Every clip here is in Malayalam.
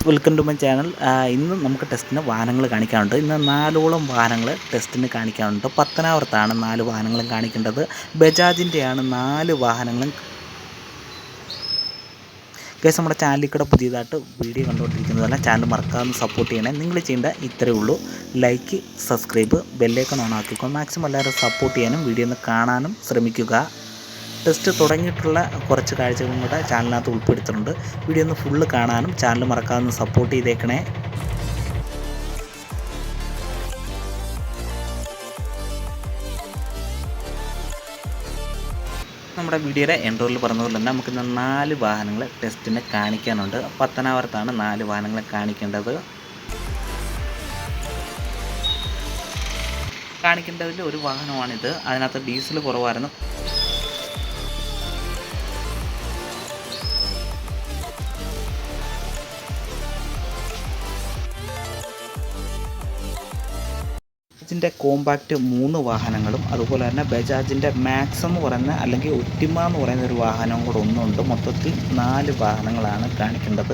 Welcome to my channel. ഇന്ന് നമുക്ക് ടെസ്റ്റിന് വാഹനങ്ങൾ കാണിക്കാനുണ്ട്. ഇന്ന് 4ഓളം വാഹനങ്ങൾ ടെസ്റ്റിന് കാണിക്കാനുണ്ട്. പത്തനാപുരത്താണ് 4 വാഹനങ്ങളും കാണിക്കേണ്ടത്. ബജാജിൻ്റെയാണ് 4 വാഹനങ്ങളും. ഗൈസ്, നമ്മുടെ ചാനലിൽ കൂടെ പുതിയതായിട്ട് വീഡിയോ കണ്ടുകൊണ്ടിരിക്കുന്നതല്ല, ചാനൽ മറക്കാതെ സപ്പോർട്ട് ചെയ്യണേ. നിങ്ങൾ ചെയ്യേണ്ട ഇത്രയേ ഉള്ളൂ: ലൈക്ക്, സബ്സ്ക്രൈബ്, ബെല്ലൈക്കൺ ഓൺ ആക്കിക്കോ. മാക്സിമം എല്ലാവരും സപ്പോർട്ട് ചെയ്യാനും വീഡിയോ ഒന്ന് കാണാനും ശ്രമിക്കുക. ടെസ്റ്റ് തുടങ്ങിയിട്ടുള്ള കുറച്ച് കാഴ്ചകളും കൂടെ ചാനലിനകത്ത് ഉൾപ്പെടുത്തിയിട്ടുണ്ട്. വീഡിയോ ഒന്ന് ഫുള്ള് കാണാനും ചാനൽ മറക്കാതെ സപ്പോർട്ട് ചെയ്തേക്കണേ. നമ്മുടെ വീഡിയോയുടെ എൻട്രോയിൽ പറഞ്ഞതുപോലെ തന്നെ നമുക്കിന്ന് 4 വാഹനങ്ങൾ ടെസ്റ്റിന് കാണിക്കാനുണ്ട്. പത്തനാപുരത്താണ് 4 വാഹനങ്ങൾ കാണിക്കേണ്ടത്. കാണിക്കേണ്ടതിൽ ഒരു വാഹനമാണിത്. അതിനകത്ത് ഡീസൽ കുറവായിരുന്നു. ബജാജിൻ്റെ കോമ്പാക്റ്റ് 3 വാഹനങ്ങളും, അതുപോലെ തന്നെ ബജാജിൻ്റെ മാക്സ് എന്ന് പറയുന്ന അല്ലെങ്കിൽ ഒറ്റിമ എന്ന് പറയുന്ന ഒരു വാഹനവും കൂടെ ഒന്നുണ്ട്. മൊത്തത്തിൽ 4 വാഹനങ്ങളാണ് കാണിക്കേണ്ടത്.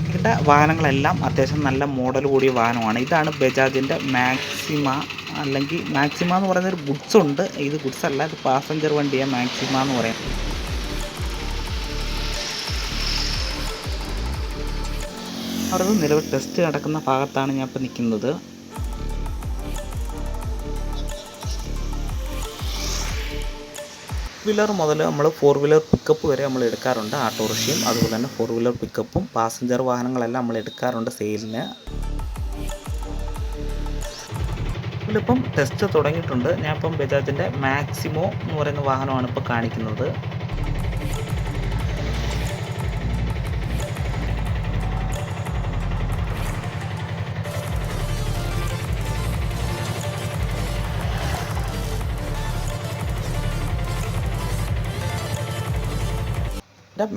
ഇവിടെ വാഹനങ്ങളെല്ലാം അത്യാവശ്യം നല്ല മോഡൽ കൂടിയ വാഹനമാണ്. ഇതാണ് ബജാജിൻ്റെ മാക്സിമ, അല്ലെങ്കിൽ മാക്സിമ എന്ന് പറയുന്ന ഒരു ഗുഡ്സ് ഉണ്ട്. ഇത് ഗുഡ്സ് അല്ല, ഇത് പാസഞ്ചർ വണ്ടിയാണ് മാക്സിമ എന്ന് പറയുന്നത്. അവിടെ നിലവിൽ ടെസ്റ്റ് നടക്കുന്ന ഭാഗത്താണ് ഞാൻ ഇപ്പോൾ നിൽക്കുന്നത്. വീലർ മുതൽ നമ്മൾ 4 വീലർ പിക്കപ്പ് വരെ നമ്മൾ എടുക്കാറുണ്ട്. ഓട്ടോറിക്ഷയും അതുപോലെ തന്നെ 4 വീലർ പിക്കപ്പും പാസഞ്ചർ വാഹനങ്ങളെല്ലാം നമ്മൾ എടുക്കാറുണ്ട് സെയിലിന്. ഇതിലിപ്പം ടെസ്റ്റ് തുടങ്ങിയിട്ടുണ്ട്. ഞാനിപ്പം ബജാജിൻ്റെ മാക്സിമോ എന്ന് പറയുന്ന വാഹനമാണ് ഇപ്പോൾ കാണിക്കുന്നത്.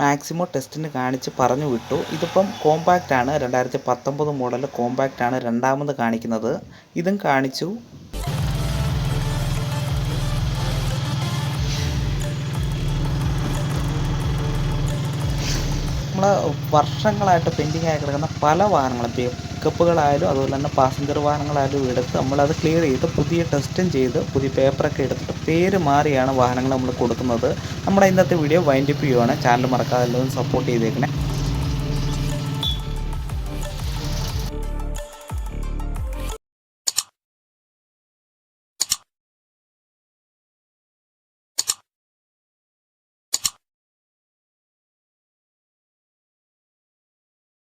മാക്സിമോ ടെസ്റ്റിന് കാണിച്ച് പറഞ്ഞു വിട്ടു. ഇതിപ്പം കോമ്പാക്റ്റ് ആണ്, 2019 മോഡൽ കോമ്പാക്റ്റ് ആണ് രണ്ടാമത് കാണിക്കുന്നത്. ഇതും കാണിച്ചു. നമ്മൾ വർഷങ്ങളായിട്ട് പെൻഡിങ് ആയി കിടക്കുന്ന പല വാഹനങ്ങളും, പിക്കപ്പുകളായാലും അതുപോലെ തന്നെ പാസഞ്ചർ വാഹനങ്ങളായാലും എടുത്ത് നമ്മളത് ക്ലിയർ ചെയ്ത് പുതിയ ടെസ്റ്റും ചെയ്ത് പുതിയ പേപ്പറൊക്കെ എടുത്തിട്ട് പേര് മാറിയാണ് വാഹനങ്ങൾ നമ്മൾ കൊടുക്കുന്നത്. നമ്മുടെ ഇന്നത്തെ വീഡിയോ വൈൻഡപ്പ് ചെയ്യുവാണ്. ചാനൽ മറക്കാതെ എല്ലാവരും സപ്പോർട്ട് ചെയ്തേക്കണേ.